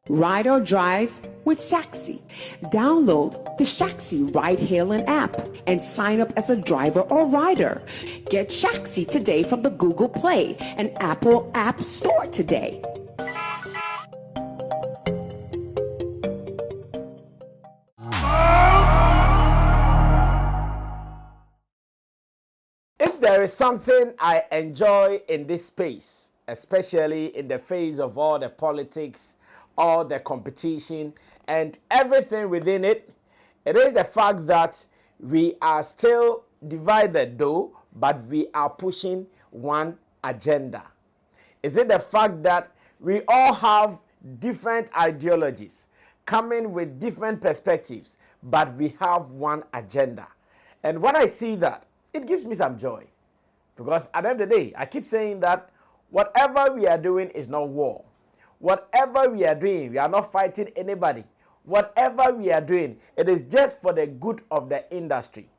Ride or drive with Shaxi. Download the Shaxi ride-hailing app and sign up as a driver or rider. Get Shaxi today from the Google Play and Apple App Store today. If there is something I enjoy in this space, especially in the face of all the politics, all the competition, and everything within it, it is the fact that we are still divided though, but we are pushing one agenda. Is it the fact that we all have different ideologies, coming with different perspectives, but we have one agenda? And when I see that, it gives me some joy. Because at the end of the day, I keep saying that whatever we are doing is not war. Whatever we are doing, we are not fighting anybody. Whatever we are doing, it is just for the good of the industry.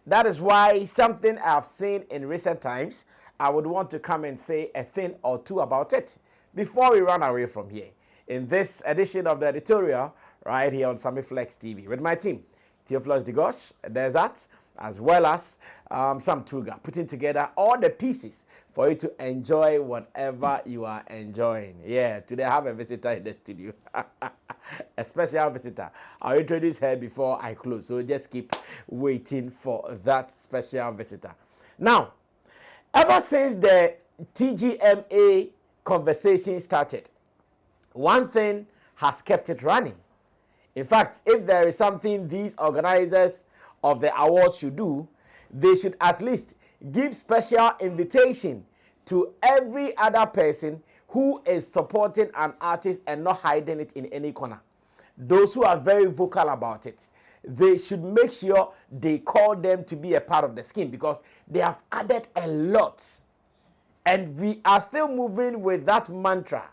That is why something I have seen in recent times, I would want to come and say a thing or two about it before we run away from here. In this edition of the editorial, right here on Sammy Flex TV, with my team, Theophilus Digosh, there's that, as well as Sam Tuga, putting together all the pieces for you to enjoy whatever you are enjoying. Yeah, today I have a visitor in the studio, a special visitor. I'll introduce her before I close, so just keep waiting for that special visitor. Now, ever since the TGMA conversation started, one thing has kept it running. In fact, if there is something these organizers of the awards should do, they should at least give special invitation to every other person who is supporting an artist and not hiding it in any corner. Those who are very vocal about it, they should make sure they call them to be a part of the scheme, because they have added a lot. And we are still moving with that mantra,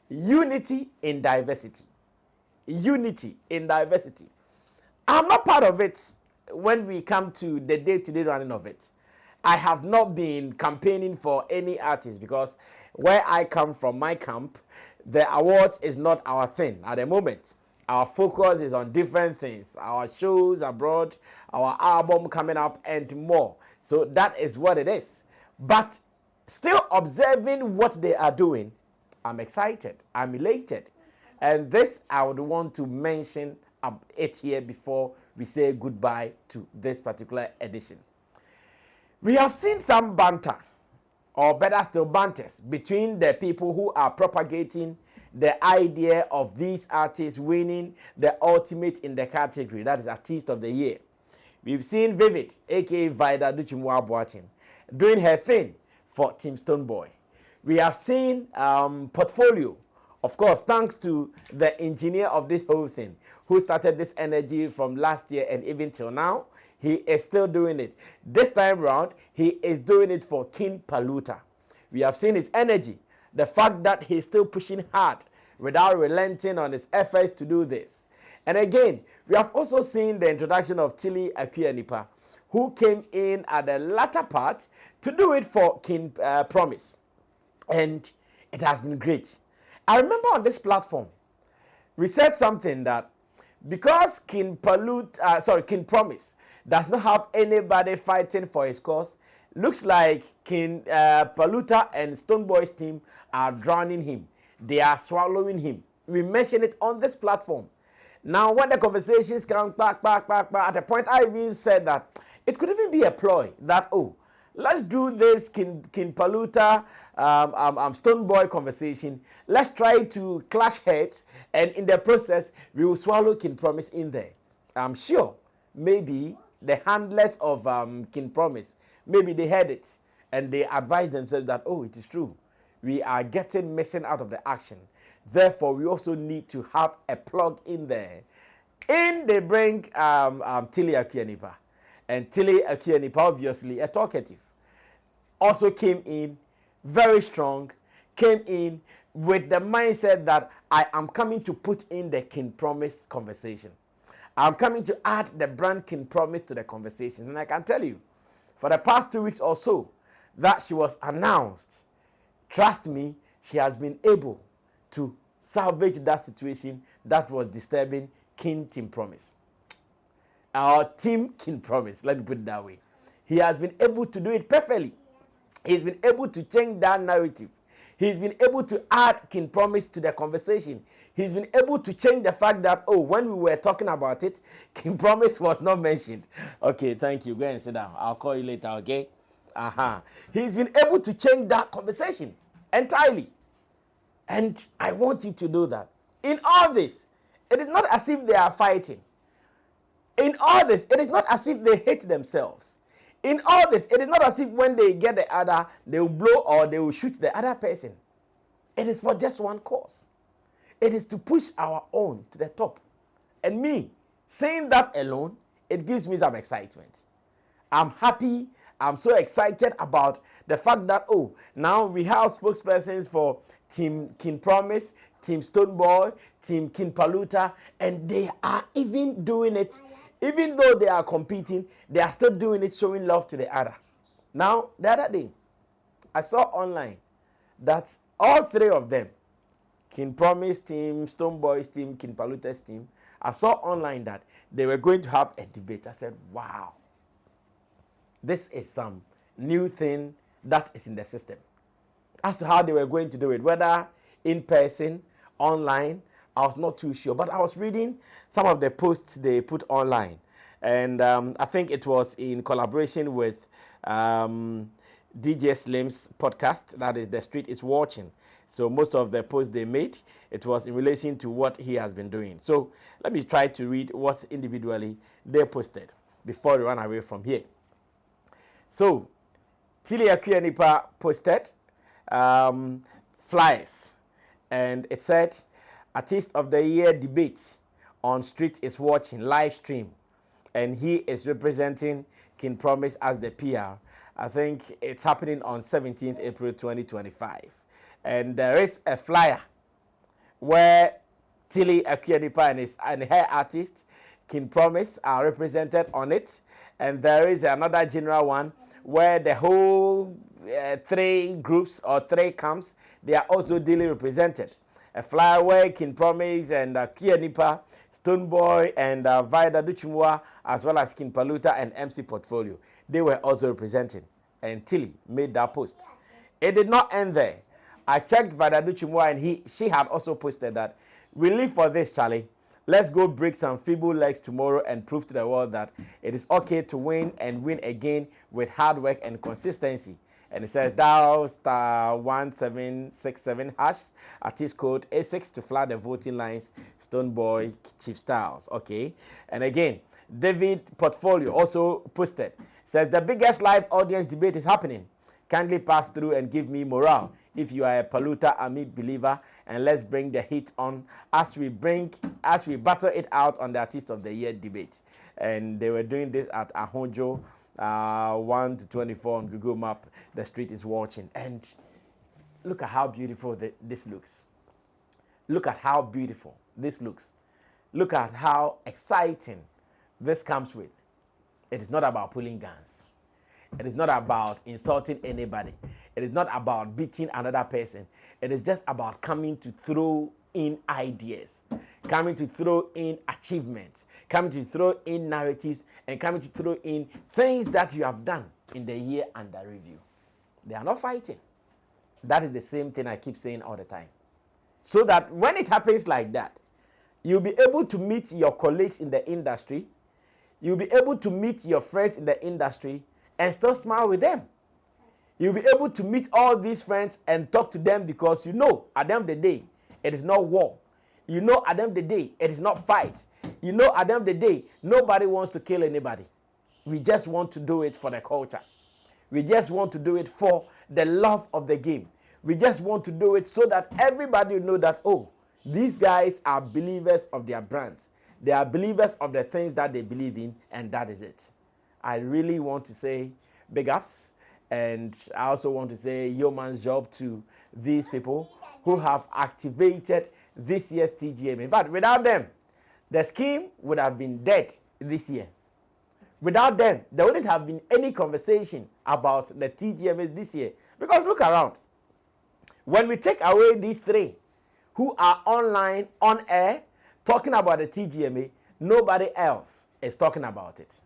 unity in diversity. Unity in diversity. I'm not part of it when we come to the day-to-day running of it. I have not been campaigning for any artist, because where I come from, my camp, the awards is not our thing at the moment. Our focus is on different things, our shows abroad, our album coming up, and more. So that is what it is. But still observing what they are doing, I'm excited, I'm elated. And this, I would want to mention it here before we say goodbye to this particular edition. We have seen some banter, or better still banters, between the people who are propagating the idea of these artists winning the ultimate in the category, that is Artist of the Year. We've seen Vivid, aka Vida Duchimwa Boatin, doing her thing for Team Stonebwoy. We have seen Portfolio, of course, thanks to the engineer of this whole thing, who started this energy from last year and even till now. He is still doing it. This time round, he is doing it for King Paluta. We have seen his energy, the fact that he's still pushing hard without relenting on his efforts to do this. And again, we have also seen the introduction of Tilly Akuanipa, who came in at the latter part to do it for King Promise. And it has been great. I remember on this platform, we said something that because King Promise does not have anybody fighting for his cause, looks like King Paluta and Stonebwoy's team are drowning him. They are swallowing him. We mentioned it on this platform. Now, when the conversations come back, at a point I even said that it could even be a ploy that, oh, let's do this King Paluta, Stonebwoy conversation. Let's try to clash heads, and in the process, we will swallow King Promise in there. I'm sure maybe the handlers of King Promise, maybe they heard it, and they advised themselves that, oh, it is true. We are missing out of the action. Therefore, we also need to have a plug in there. In they bring Tilly Akuanipa. And Tilly Akuanipa, obviously a talkative, also came in very strong, came in with the mindset that I am coming to put in the King Promise conversation. I'm coming to add the brand King Promise to the conversation. And I can tell you, for the past 2 weeks or so that she was announced, trust me, she has been able to salvage that situation that was disturbing King Team Promise. Our Team King Promise, let me put it that way. He has been able to do it perfectly. He's been able to change that narrative. He's been able to add King Promise to the conversation. He's been able to change the fact that, oh, when we were talking about it, King Promise was not mentioned. Okay, thank you. Go and sit down. I'll call you later, okay? He's been able to change that conversation entirely. And I want you to know that in all this, it is not as if they are fighting. In all this, it is not as if they hate themselves. In all this, it is not as if when they get the other, they will blow or they will shoot the other person. It is for just one cause. It is to push our own to the top. And me, saying that alone, it gives me some excitement. I'm happy. I'm so excited about the fact that, oh, now we have spokespersons for Team King Promise, Team Stonebwoy, Team King Paluta, and they are even doing it. Even though they are competing, they are still doing it, showing love to the other. Now, the other day, I saw online that all three of them, King Promise team, Stonebwoy's team, King Paluta's team, I saw online that they were going to have a debate. I said, wow, this is some new thing that is in the system. As to how they were going to do it, whether in person, online, I was not too sure, but I was reading some of the posts they put online. And I think it was in collaboration with DJ Slim's podcast, that is The Street is Watching. So most of the posts they made, it was in relation to what he has been doing. So let me try to read what individually they posted before we run away from here. So, Tilly Akuyenipa posted flyers, and it said, Artist of the Year debate on Street is Watching live stream, and he is representing King Promise as the PR. I think it's happening on 17th April 2025, and there is a flyer where Tilly Akuyenipa and her artist King Promise are represented on it, and there is another general one where the whole three groups or three camps, they are also duly represented. A flyer where King Promise and Akuyenipa, Stonebwoy and Vida Duchimwa, as well as King Paluta and MC Portfolio, they were also representing. And Tilly made that post. It did not end there. I checked Vida Duchimwa and she had also posted that we live for this, Charlie. Let's go break some feeble legs tomorrow and prove to the world that it is okay to win and win again with hard work and consistency. And it says dial *1767# artist code A6 to flag the voting lines. Stonebwoy Chief Styles. Okay. And again, David Portfolio also posted. Says the biggest live audience debate is happening. Kindly pass through and give me morale if you are a Paluta Army believer, and let's bring the heat on as we battle it out on the Artist of the Year debate. And they were doing this at Ahonjo 1 to 24 on Google Map. The Street is Watching, and look at how beautiful this looks. Look at how beautiful this looks. Look at how exciting this comes with. It is not about pulling guns. It is not about insulting anybody. It is not about beating another person. It is just about coming to throw in ideas, coming to throw in achievements, coming to throw in narratives, and coming to throw in things that you have done in the year under review. They are not fighting. That is the same thing I keep saying all the time. So that when it happens like that, you'll be able to meet your colleagues in the industry, you'll be able to meet your friends in the industry and still smile with them. You'll be able to meet all these friends and talk to them because you know at the end of the day, it is not war. You know at the end of the day, it is not fight. You know at the end of the day, nobody wants to kill anybody. We just want to do it for the culture. We just want to do it for the love of the game. We just want to do it so that everybody will know that, oh, these guys are believers of their brands. They are believers of the things that they believe in, and that is it. I really want to say big ups, and I also want to say yeoman's job to these people who have activated this year's TGM. In fact, without them, the scheme would have been dead this year. Without them, there wouldn't have been any conversation about the TGM this year. Because look around. When we take away these three, who are online, on air, talking about the TGMA. Nobody else is talking about it.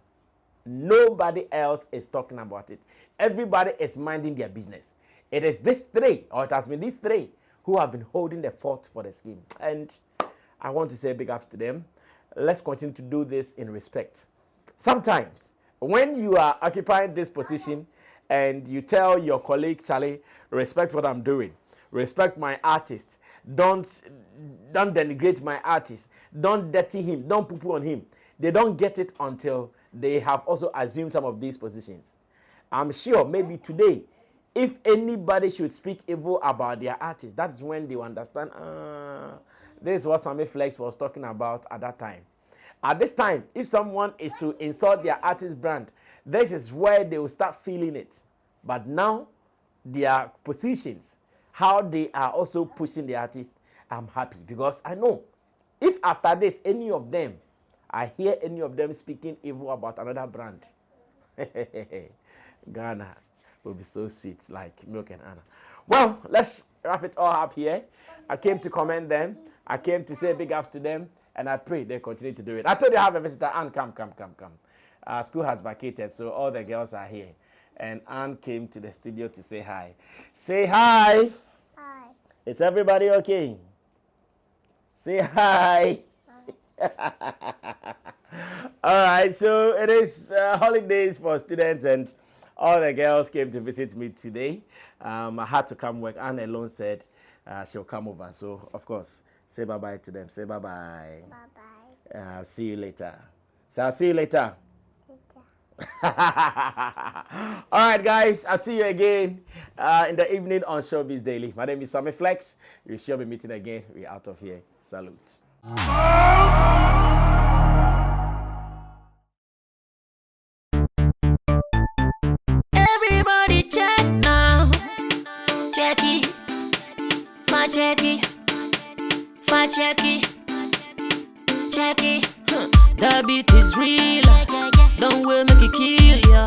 Nobody else is talking about it. Everybody is minding their business. It is these three, or it has been these three, who have been holding the fort for the scheme. And I want to say big ups to them. Let's continue to do this in respect. Sometimes, when you are occupying this position and you tell your colleague, Charlie, respect what I'm doing, respect my artist, don't denigrate my artist, don't dirty him, don't poo-poo on him. They don't get it until they have also assumed some of these positions. I'm sure maybe today, if anybody should speak evil about their artist, that's when they will understand, this is what Sammy Flex was talking about at that time. At this time, if someone is to insult their artist brand, this is where they will start feeling it. But now, their positions, how they are also pushing the artist, I'm happy because I know if after this, any of them, I hear any of them speaking evil about another brand, Ghana will be so sweet like milk and Anna. Well, let's wrap it all up here. I came to commend them. I came to say big ups to them. And I pray they continue to do it. I told you I have a visitor. Anne, come. School has vacated, so all the girls are here. And Anne came to the studio to say hi. Say hi. Hi. Is everybody okay? Say hi. All right, so it is holidays for students, and all the girls came to visit me today. I had to come work. Anne alone said she'll come over, so of course. Say bye-bye to them. Say bye-bye. Bye-bye. I'll see you later. So I'll see you later. All right, guys. I'll see you again in the evening on Showbiz Daily. My name is Sammy Flex. We shall be meeting again. We're out of here. Salute. Everybody check now. Check it. Fine, check it. Fine, check it. Check it. The beat is real. Don't wait, make it kill ya.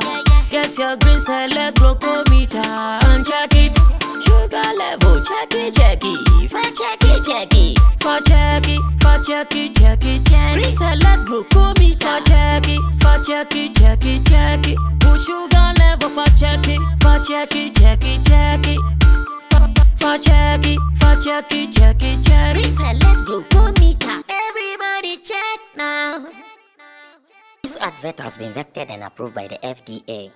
Get your green select glucometer and check it. Sugar level, check it, check it. Fine, check it, check it. Fine, check it. Fine, check it, check it, check it. Green select glucometer, check it. Fine, check it, check it, check it. Put sugar level, fine, check it. Fine, check it, check it, check it. For check it, check it, check it. Reselect glucometer. Everybody check now. This advert has been vetted and approved by the FDA.